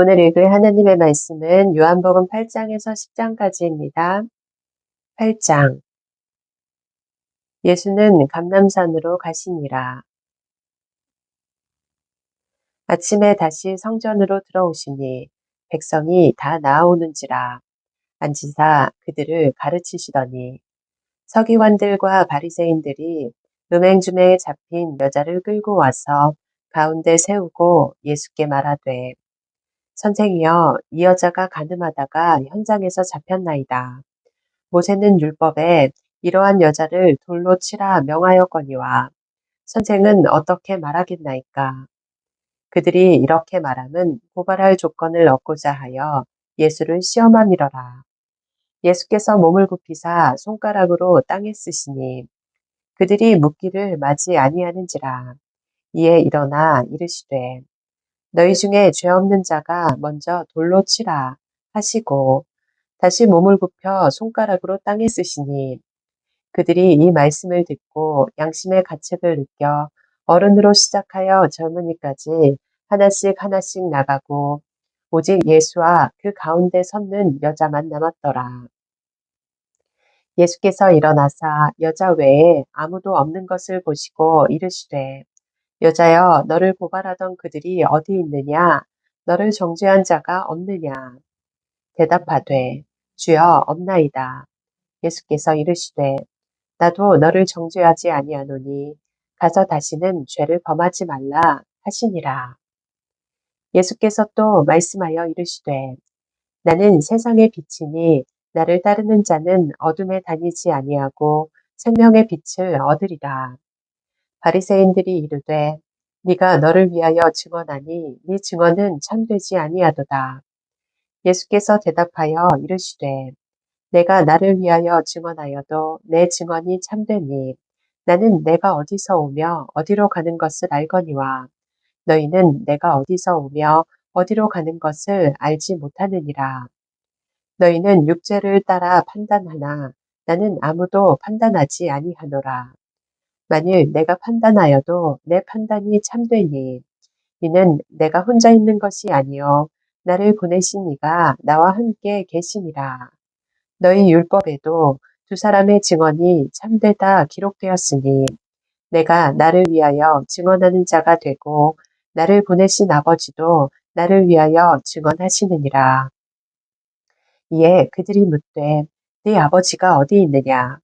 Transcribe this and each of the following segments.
오늘 읽을 하나님의 말씀은 요한복음 8장에서 10장까지입니다. 8장. 예수는 감람산으로 가시니라. 아침에 다시 성전으로 들어오시니 백성이 다 나아오는지라. 앉으사 그들을 가르치시더니 서기관들과 바리새인들이 음행중에 잡힌 여자를 끌고 와서 가운데 세우고 예수께 말하되 선생이여, 이 여자가 간음하다가 현장에서 잡혔나이다. 모세는 율법에 이러한 여자를 돌로 치라 명하였거니와 선생은 어떻게 말하겠나이까? 그들이 이렇게 말함은 고발할 조건을 얻고자 하여 예수를 시험함이러라. 예수께서 몸을 굽히사 손가락으로 땅에 쓰시니 그들이 묻기를 마지 아니하는지라. 이에 일어나 이르시되 너희 중에 죄 없는 자가 먼저 돌로 치라 하시고 다시 몸을 굽혀 손가락으로 땅에 쓰시니 그들이 이 말씀을 듣고 양심의 가책을 느껴 어른으로 시작하여 젊은이까지 하나씩 하나씩 나가고 오직 예수와 그 가운데 섰는 여자만 남았더라. 예수께서 일어나사 여자 외에 아무도 없는 것을 보시고 이르시되 여자여, 너를 고발하던 그들이 어디 있느냐? 너를 정죄한 자가 없느냐? 대답하되 주여 없나이다. 예수께서 이르시되 나도 너를 정죄하지 아니하노니 가서 다시는 죄를 범하지 말라 하시니라. 예수께서 또 말씀하여 이르시되 나는 세상의 빛이니 나를 따르는 자는 어둠에 다니지 아니하고 생명의 빛을 얻으리라. 바리새인들이 이르되 네가 너를 위하여 증언하니 네 증언은 참되지 아니하도다. 예수께서 대답하여 이르시되 내가 나를 위하여 증언하여도 내 증언이 참되니 나는 내가 어디서 오며 어디로 가는 것을 알거니와 너희는 내가 어디서 오며 어디로 가는 것을 알지 못하느니라. 너희는 육체를 따라 판단하나 나는 아무도 판단하지 아니하노라. 만일 내가 판단하여도 내 판단이 참되니 이는 내가 혼자 있는 것이 아니요 나를 보내신 이가 나와 함께 계심이라. 너희 율법에도 두 사람의 증언이 참되다 기록되었으니 내가 나를 위하여 증언하는 자가 되고 나를 보내신 아버지도 나를 위하여 증언하시느니라. 이에 그들이 묻되 네 아버지가 어디 있느냐?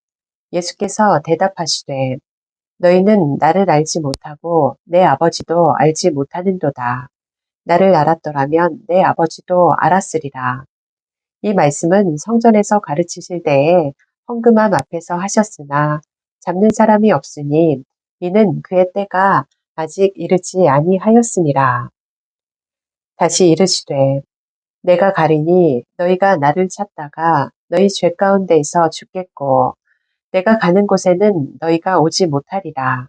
예수께서 대답하시되 너희는 나를 알지 못하고 내 아버지도 알지 못하는도다. 나를 알았더라면 내 아버지도 알았으리라. 이 말씀은 성전에서 가르치실 때에 헌금함 앞에서 하셨으나 잡는 사람이 없으니 이는 그의 때가 아직 이르지 아니하였음이라. 다시 이르시되 내가 가리니 너희가 나를 찾다가 너희 죄 가운데에서 죽겠고 내가 가는 곳에는 너희가 오지 못하리라.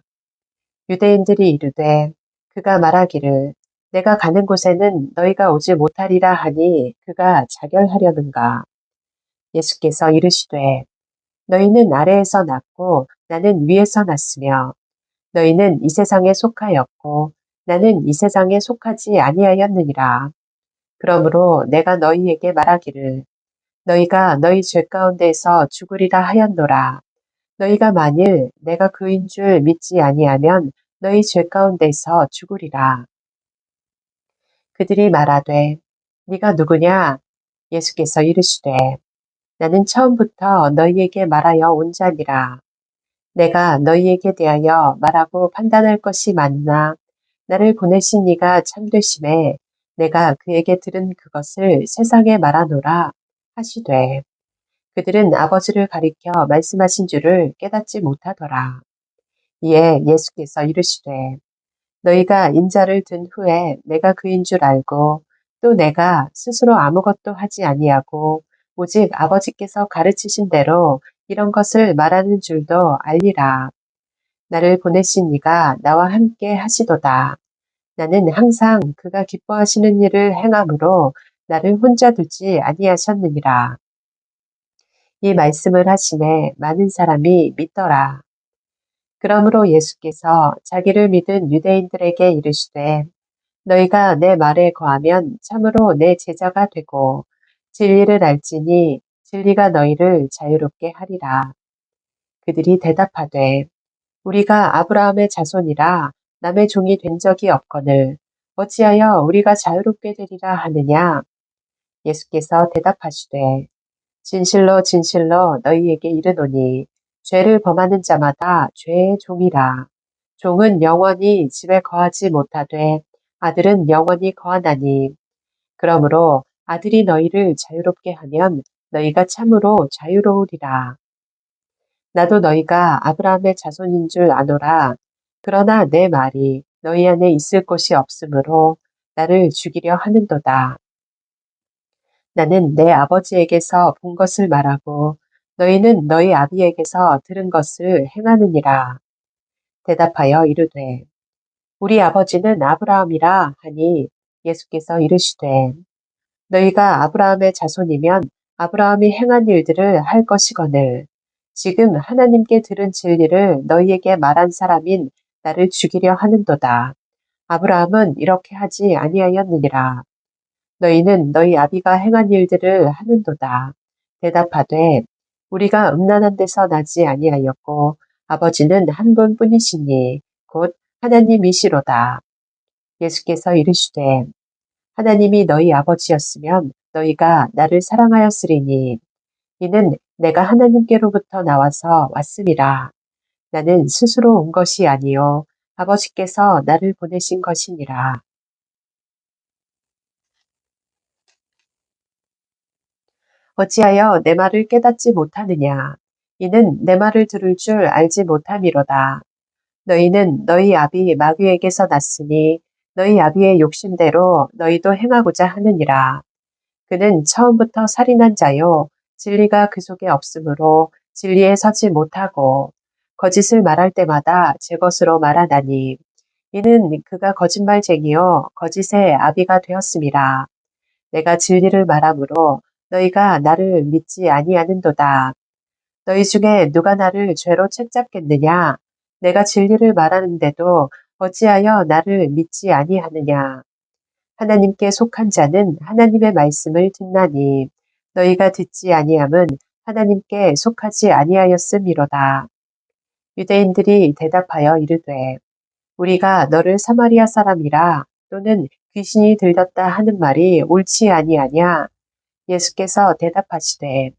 유대인들이 이르되 그가 말하기를 내가 가는 곳에는 너희가 오지 못하리라 하니 그가 자결하려는가. 예수께서 이르시되 너희는 아래에서 났고 나는 위에서 났으며 너희는 이 세상에 속하였고 나는 이 세상에 속하지 아니하였느니라. 그러므로 내가 너희에게 말하기를 너희가 너희 죄 가운데에서 죽으리라 하였노라. 너희가 만일 내가 그인 줄 믿지 아니하면 너희 죄 가운데서 죽으리라. 그들이 말하되 네가 누구냐? 예수께서 이르시되 나는 처음부터 너희에게 말하여 온 자니라. 내가 너희에게 대하여 말하고 판단할 것이 많으나 나를 보내신 이가 참되심에 내가 그에게 들은 그것을 세상에 말하노라 하시되 그들은 아버지를 가리켜 말씀하신 줄을 깨닫지 못하더라. 이에 예수께서 이르시되 너희가 인자를 든 후에 내가 그인 줄 알고 또 내가 스스로 아무것도 하지 아니하고 오직 아버지께서 가르치신 대로 이런 것을 말하는 줄도 알리라. 나를 보내신 이가 나와 함께 하시도다. 나는 항상 그가 기뻐하시는 일을 행함으로 나를 혼자 두지 아니하셨느니라. 이 말씀을 하심에 많은 사람이 믿더라. 그러므로 예수께서 자기를 믿은 유대인들에게 이르시되 너희가 내 말에 거하면 참으로 내 제자가 되고 진리를 알지니 진리가 너희를 자유롭게 하리라. 그들이 대답하되 우리가 아브라함의 자손이라 남의 종이 된 적이 없거늘 어찌하여 우리가 자유롭게 되리라 하느냐. 예수께서 대답하시되 진실로 진실로 너희에게 이르노니 죄를 범하는 자마다 죄의 종이라. 종은 영원히 집에 거하지 못하되 아들은 영원히 거하나니. 그러므로 아들이 너희를 자유롭게 하면 너희가 참으로 자유로우리라. 나도 너희가 아브라함의 자손인 줄 아노라. 그러나 내 말이 너희 안에 있을 곳이 없으므로 나를 죽이려 하는도다. 나는 내 아버지에게서 본 것을 말하고 너희는 너희 아비에게서 들은 것을 행하느니라. 대답하여 이르되 우리 아버지는 아브라함이라 하니 예수께서 이르시되 너희가 아브라함의 자손이면 아브라함이 행한 일들을 할 것이거늘 지금 하나님께 들은 진리를 너희에게 말한 사람인 나를 죽이려 하는도다. 아브라함은 이렇게 하지 아니하였느니라. 너희는 너희 아비가 행한 일들을 하는도다. 대답하되 우리가 음란한 데서 나지 아니하였고 아버지는 한 분뿐이시니 곧 하나님이시로다. 예수께서 이르시되 하나님이 너희 아버지였으면 너희가 나를 사랑하였으리니 이는 내가 하나님께로부터 나와서 왔음이라. 나는 스스로 온 것이 아니요 아버지께서 나를 보내신 것이니라. 어찌하여 내 말을 깨닫지 못하느냐. 이는 내 말을 들을 줄 알지 못함이로다. 너희는 너희 아비 마귀에게서 났으니 너희 아비의 욕심대로 너희도 행하고자 하느니라. 그는 처음부터 살인한 자요 진리가 그 속에 없으므로 진리에 서지 못하고 거짓을 말할 때마다 제 것으로 말하나니 이는 그가 거짓말쟁이요 거짓의 아비가 되었음이라. 내가 진리를 말하므로 너희가 나를 믿지 아니하는도다. 너희 중에 누가 나를 죄로 책잡겠느냐? 내가 진리를 말하는데도 어찌하여 나를 믿지 아니하느냐? 하나님께 속한 자는 하나님의 말씀을 듣나니 너희가 듣지 아니함은 하나님께 속하지 아니하였음이로다. 유대인들이 대답하여 이르되 우리가 너를 사마리아 사람이라 또는 귀신이 들렸다 하는 말이 옳지 아니하냐? 예수께서 대답하시되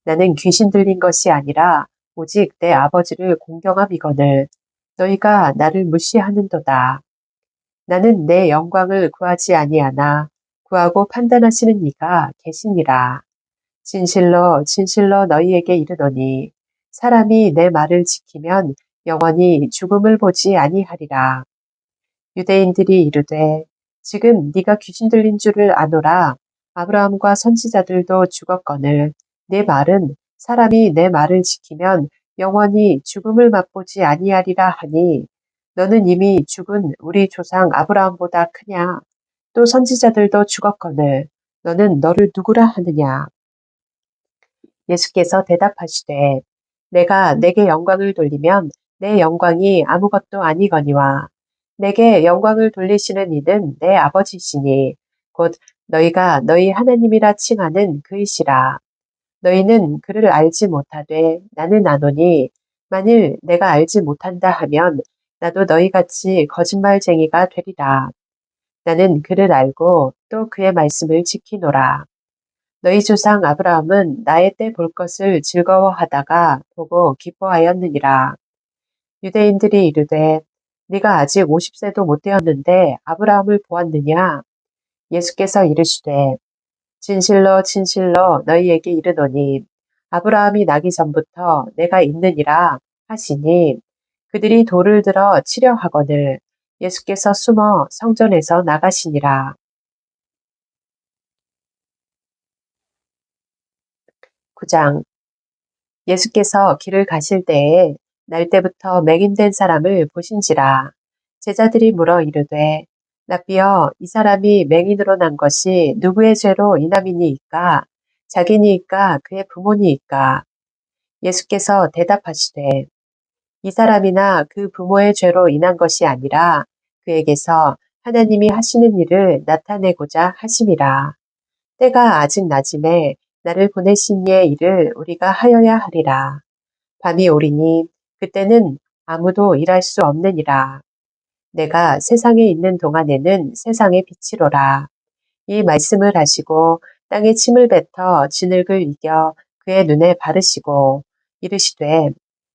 나는 귀신 들린 것이 아니라 오직 내 아버지를 공경함이거늘 너희가 나를 무시하는도다. 나는 내 영광을 구하지 아니하나 구하고 판단하시는 이가 계시니라. 진실로 진실로 너희에게 이르노니 사람이 내 말을 지키면 영원히 죽음을 보지 아니하리라. 유대인들이 이르되 지금 네가 귀신 들린 줄을 아노라. 아브라함과 선지자들도 죽었거늘 내 말은 사람이 내 말을 지키면 영원히 죽음을 맛보지 아니하리라 하니 너는 이미 죽은 우리 조상 아브라함보다 크냐? 또 선지자들도 죽었거늘 너는 너를 누구라 하느냐? 예수께서 대답하시되 내가 내게 영광을 돌리면 내 영광이 아무것도 아니거니와 내게 영광을 돌리시는 이는 내 아버지시니 곧 너희가 너희 하나님이라 칭하는 그이시라. 너희는 그를 알지 못하되 나는 아노니 만일 내가 알지 못한다 하면 나도 너희같이 거짓말쟁이가 되리라. 나는 그를 알고 또 그의 말씀을 지키노라. 너희 조상 아브라함은 나의 때 볼 것을 즐거워하다가 보고 기뻐하였느니라. 유대인들이 이르되 네가 아직 50세도 못 되었는데 아브라함을 보았느냐? 예수께서 이르시되 진실로 진실로 너희에게 이르노니 아브라함이 나기 전부터 내가 있느니라 하시니 그들이 돌을 들어 치려 하거늘 예수께서 숨어 성전에서 나가시니라. 9장 예수께서 길을 가실 때에 날 때부터 맹인된 사람을 보신지라. 제자들이 물어 이르되 라삐여 이 사람이 맹인으로 난 것이 누구의 죄로 인함이니이까 자기니이까 그의 부모니이까. 예수께서 대답하시되 이 사람이나 그 부모의 죄로 인한 것이 아니라 그에게서 하나님이 하시는 일을 나타내고자 하심이라. 때가 아직 낮음에 나를 보내신 이의 일을 우리가 하여야 하리라. 밤이 오리니 그때는 아무도 일할 수 없느니라. 내가 세상에 있는 동안에는 세상의 빛이로라. 이 말씀을 하시고 땅에 침을 뱉어 진흙을 이겨 그의 눈에 바르시고 이르시되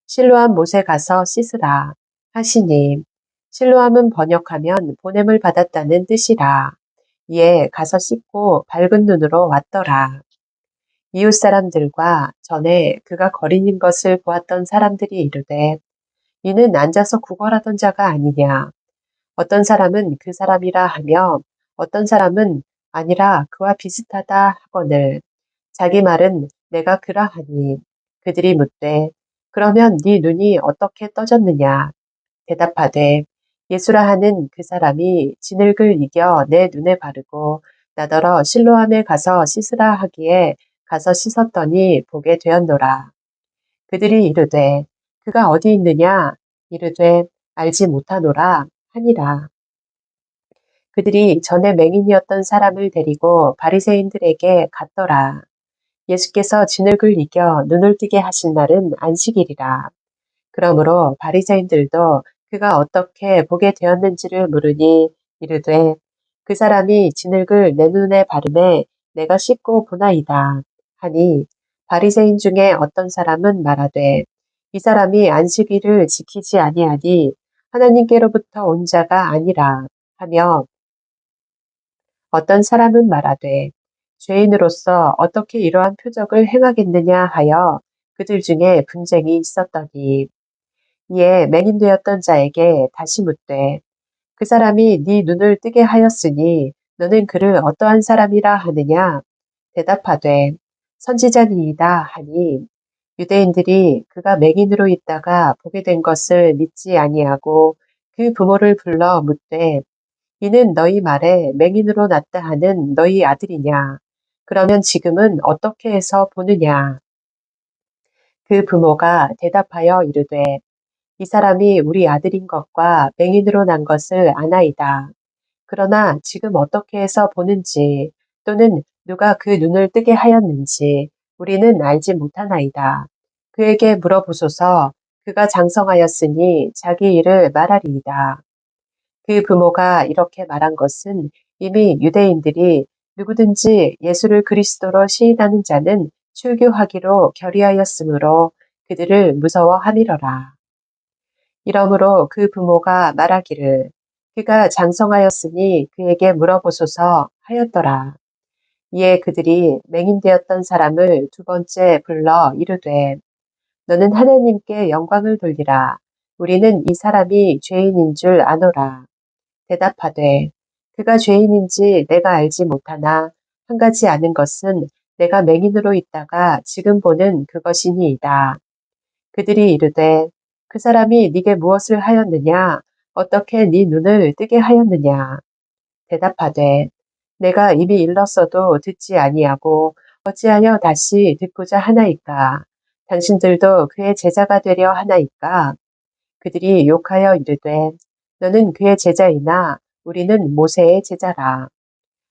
실로암 못에 가서 씻으라 하시니 실로암은 번역하면 보냄을 받았다는 뜻이라. 이에 가서 씻고 밝은 눈으로 왔더라. 이웃 사람들과 전에 그가 거리는 것을 보았던 사람들이 이르되 이는 앉아서 구걸하던 자가 아니냐. 어떤 사람은 그 사람이라 하며 어떤 사람은 아니라 그와 비슷하다 하거늘 자기 말은 내가 그라 하니 그들이 묻되 그러면 네 눈이 어떻게 떠졌느냐. 대답하되 예수라 하는 그 사람이 진흙을 이겨 내 눈에 바르고 나더러 실로암에 가서 씻으라 하기에 가서 씻었더니 보게 되었노라. 그들이 이르되 그가 어디 있느냐. 이르되 알지 못하노라 하니라. 그들이 전에 맹인이었던 사람을 데리고 바리새인들에게 갔더라. 예수께서 진흙을 이겨 눈을 뜨게 하신 날은 안식일이라. 그러므로 바리새인들도 그가 어떻게 보게 되었는지를 물으니 이르되 그 사람이 진흙을 내 눈에 바르매 내가 씻고 보나이다 하니 바리새인 중에 어떤 사람은 말하되 이 사람이 안식일을 지키지 아니하니 하나님께로부터 온 자가 아니라 하며 어떤 사람은 말하되 죄인으로서 어떻게 이러한 표적을 행하겠느냐 하여 그들 중에 분쟁이 있었더니 이에 맹인되었던 자에게 다시 묻되 그 사람이 네 눈을 뜨게 하였으니 너는 그를 어떠한 사람이라 하느냐. 대답하되 선지자니이다 하니 유대인들이 그가 맹인으로 있다가 보게 된 것을 믿지 아니하고 그 부모를 불러 묻되 이는 너희 말에 맹인으로 났다 하는 너희 아들이냐. 그러면 지금은 어떻게 해서 보느냐. 그 부모가 대답하여 이르되 이 사람이 우리 아들인 것과 맹인으로 난 것을 아나이다. 그러나 지금 어떻게 해서 보는지 또는 누가 그 눈을 뜨게 하였는지 우리는 알지 못하나이다. 그에게 물어보소서. 그가 장성하였으니 자기 일을 말하리이다. 그 부모가 이렇게 말한 것은 이미 유대인들이 누구든지 예수를 그리스도로 시인하는 자는 출교하기로 결의하였으므로 그들을 무서워함이러라. 이러므로 그 부모가 말하기를 그가 장성하였으니 그에게 물어보소서 하였더라. 이에 그들이 맹인되었던 사람을 두 번째 불러 이르되 너는 하나님께 영광을 돌리라. 우리는 이 사람이 죄인인 줄 아노라. 대답하되 그가 죄인인지 내가 알지 못하나 한 가지 아는 것은 내가 맹인으로 있다가 지금 보는 그것이니이다. 그들이 이르되 그 사람이 네게 무엇을 하였느냐? 어떻게 네 눈을 뜨게 하였느냐? 대답하되 내가 이미 일렀어도 듣지 아니하고 어찌하여 다시 듣고자 하나이까? 당신들도 그의 제자가 되려 하나이까? 그들이 욕하여 이르되 너는 그의 제자이나 우리는 모세의 제자라.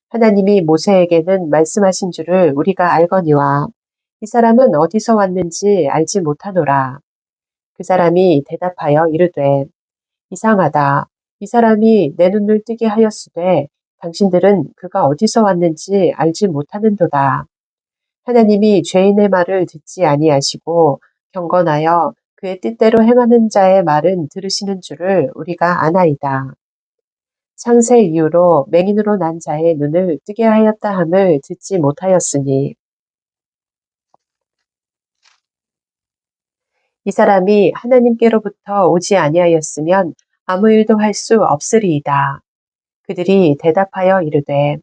하나님이 모세에게는 말씀하신 줄을 우리가 알거니와 이 사람은 어디서 왔는지 알지 못하노라. 그 사람이 대답하여 이르되 이상하다. 이 사람이 내 눈을 뜨게 하였으되 당신들은 그가 어디서 왔는지 알지 못하는도다. 하나님이 죄인의 말을 듣지 아니하시고 경건하여 그의 뜻대로 행하는 자의 말은 들으시는 줄을 우리가 아나이다. 창세 이후로 맹인으로 난 자의 눈을 뜨게 하였다 함을 듣지 못하였으니 이 사람이 하나님께로부터 오지 아니하였으면 아무 일도 할 수 없으리이다. 그들이 대답하여 이르되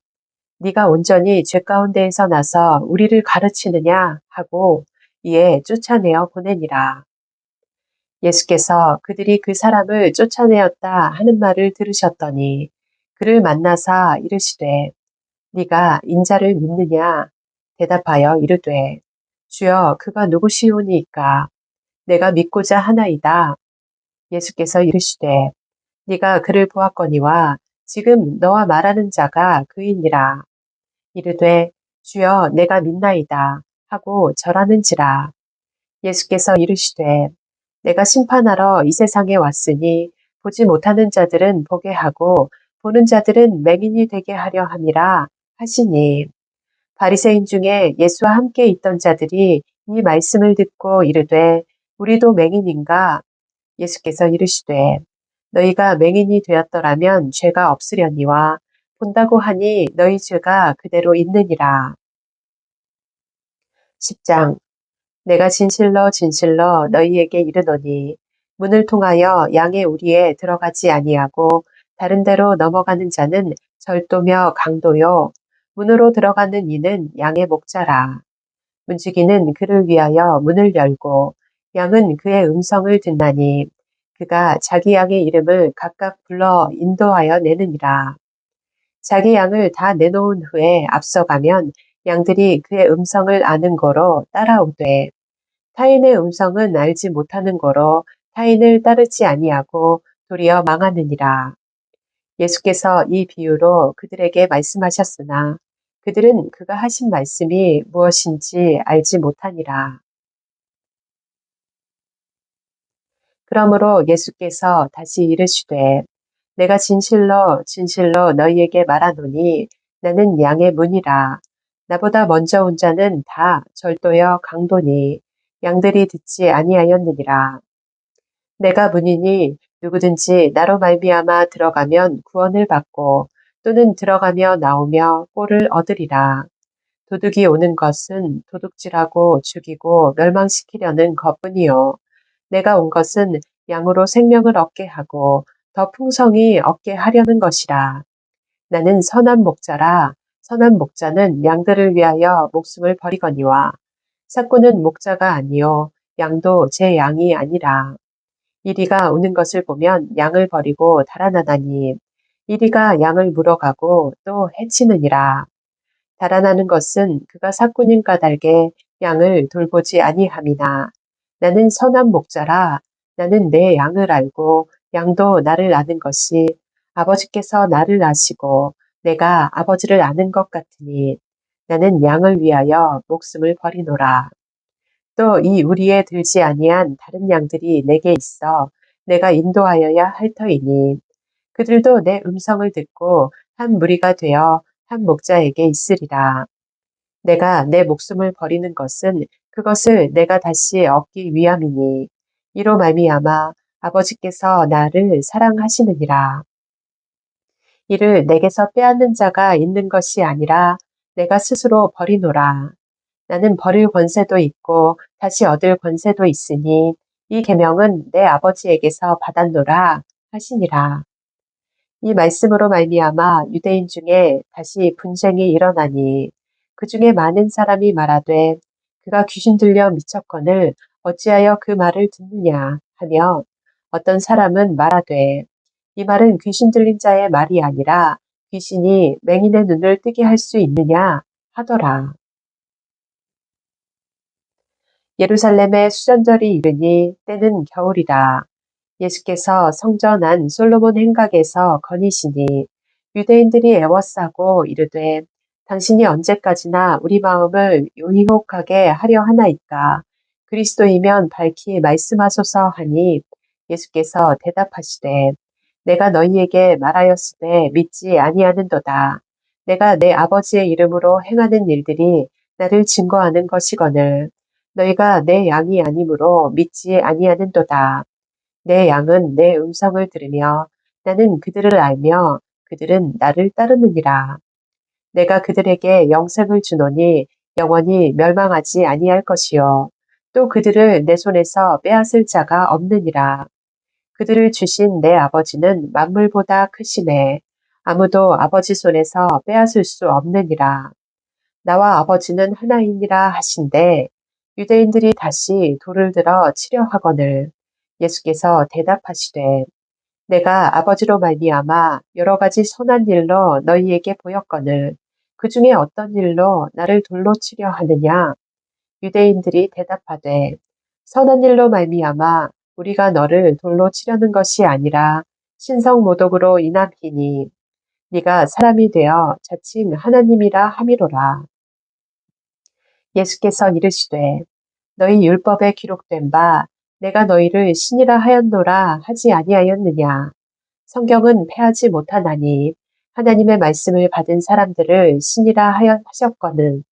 네가 온전히 죄 가운데에서 나서 우리를 가르치느냐 하고 이에 쫓아내어 보내니라. 예수께서 그들이 그 사람을 쫓아내었다 하는 말을 들으셨더니 그를 만나사 이르시되 네가 인자를 믿느냐 대답하여 이르되 주여 그가 누구시오니이까 내가 믿고자 하나이다. 예수께서 이르시되 네가 그를 보았거니와 지금 너와 말하는 자가 그이니라. 이르되 주여 내가 믿나이다 하고 절하는지라. 예수께서 이르시되 내가 심판하러 이 세상에 왔으니 보지 못하는 자들은 보게 하고 보는 자들은 맹인이 되게 하려 함이라 하시니 바리새인 중에 예수와 함께 있던 자들이 이 말씀을 듣고 이르되 우리도 맹인인가? 예수께서 이르시되 너희가 맹인이 되었더라면 죄가 없으려니와 본다고 하니 너희 죄가 그대로 있느니라. 10장 내가 진실로 진실로 너희에게 이르노니 문을 통하여 양의 우리에 들어가지 아니하고 다른 데로 넘어가는 자는 절도며 강도요 문으로 들어가는 이는 양의 목자라. 문지기는 그를 위하여 문을 열고 양은 그의 음성을 듣나니 그가 자기 양의 이름을 각각 불러 인도하여 내느니라. 자기 양을 다 내놓은 후에 앞서가면 양들이 그의 음성을 아는 거로 따라오되 타인의 음성은 알지 못하는 거로 타인을 따르지 아니하고 도리어 망하느니라. 예수께서 이 비유로 그들에게 말씀하셨으나 그들은 그가 하신 말씀이 무엇인지 알지 못하니라. 그러므로 예수께서 다시 이르시되 내가 진실로 진실로 너희에게 말하노니 나는 양의 문이라. 나보다 먼저 온 자는 다 절도여 강도니 양들이 듣지 아니하였느니라. 내가 문이니 누구든지 나로 말미암아 들어가면 구원을 받고 또는 들어가며 나오며 꼴을 얻으리라. 도둑이 오는 것은 도둑질하고 죽이고 멸망시키려는 것뿐이요. 내가 온 것은 양으로 생명을 얻게 하고 더 풍성히 얻게 하려는 것이라. 나는 선한 목자라. 선한 목자는 양들을 위하여 목숨을 버리거니와 삭구는 목자가 아니요 양도 제 양이 아니라. 이리가 오는 것을 보면 양을 버리고 달아나다니 이리가 양을 물어가고 또 해치느니라. 달아나는 것은 그가 삭구님 까닭에 양을 돌보지 아니함이나 나는 선한 목자라. 나는 내 양을 알고 양도 나를 아는 것이 아버지께서 나를 아시고 내가 아버지를 아는 것 같으니 나는 양을 위하여 목숨을 버리노라. 또 이 우리에 들지 아니한 다른 양들이 내게 있어 내가 인도하여야 할 터이니 그들도 내 음성을 듣고 한 무리가 되어 한 목자에게 있으리라. 내가 내 목숨을 버리는 것은 그것을 내가 다시 얻기 위함이니 이로 말미암아 아버지께서 나를 사랑하시느니라. 이를 내게서 빼앗는 자가 있는 것이 아니라 내가 스스로 버리노라. 나는 버릴 권세도 있고 다시 얻을 권세도 있으니 이 계명은 내 아버지에게서 받았노라 하시니라. 이 말씀으로 말미암아 유대인 중에 다시 분쟁이 일어나니 그 중에 많은 사람이 말하되 그가 귀신 들려 미쳤거늘 어찌하여 그 말을 듣느냐 하며 어떤 사람은 말하되 이 말은 귀신 들린 자의 말이 아니라 귀신이 맹인의 눈을 뜨게 할 수 있느냐 하더라. 예루살렘에 수전절이 이르니 때는 겨울이다. 예수께서 성전 안 솔로몬 행각에서 거니시니 유대인들이 애워싸고 이르되 당신이 언제까지나 우리 마음을 유혹하게 하려 하나이까 그리스도이면 밝히 말씀하소서 하니 예수께서 대답하시되 내가 너희에게 말하였으되 믿지 아니하는도다. 내가 내 아버지의 이름으로 행하는 일들이 나를 증거하는 것이거늘 너희가 내 양이 아니므로 믿지 아니하는도다. 내 양은 내 음성을 들으며 나는 그들을 알며 그들은 나를 따르느니라. 내가 그들에게 영생을 주노니 영원히 멸망하지 아니할 것이요. 또 그들을 내 손에서 빼앗을 자가 없느니라. 그들을 주신 내 아버지는 만물보다 크시네. 아무도 아버지 손에서 빼앗을 수 없느니라. 나와 아버지는 하나이니라 하신대 유대인들이 다시 돌을 들어 치려 하거늘 예수께서 대답하시되 내가 아버지로 말미암아 여러 가지 선한 일로 너희에게 보였거늘 그 중에 어떤 일로 나를 돌로 치려 하느냐 유대인들이 대답하되 선한 일로 말미암아 우리가 너를 돌로 치려는 것이 아니라 신성 모독으로 인함이니 네가 사람이 되어 자칭 하나님이라 함이로라. 예수께서 이르시되 너희 율법에 기록된 바 내가 너희를 신이라 하였노라 하지 아니하였느냐. 성경은 패하지 못하나니 하나님의 말씀을 받은 사람들을 신이라 하셨거늘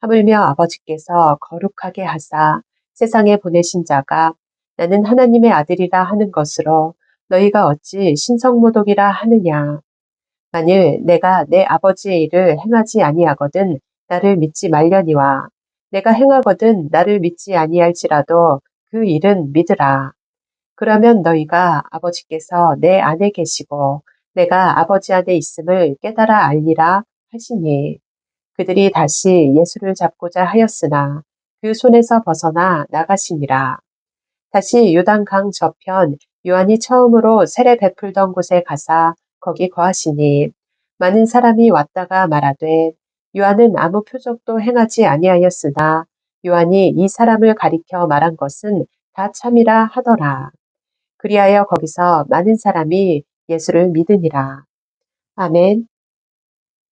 하물며 아버지께서 거룩하게 하사 세상에 보내신 자가 나는 하나님의 아들이라 하는 것으로 너희가 어찌 신성모독이라 하느냐. 만일 내가 내 아버지의 일을 행하지 아니하거든 나를 믿지 말려니와 내가 행하거든 나를 믿지 아니할지라도 그 일은 믿으라. 그러면 너희가 아버지께서 내 안에 계시고 내가 아버지 안에 있음을 깨달아 알리라 하시니 그들이 다시 예수를 잡고자 하였으나 그 손에서 벗어나 나가시니라. 다시 요단강 저편 요한이 처음으로 세례 베풀던 곳에 가사 거기 거하시니 많은 사람이 왔다가 말하되 요한은 아무 표적도 행하지 아니하였으나 요한이 이 사람을 가리켜 말한 것은 다 참이라 하더라. 그리하여 거기서 많은 사람이 예수를 믿으니라. 아멘.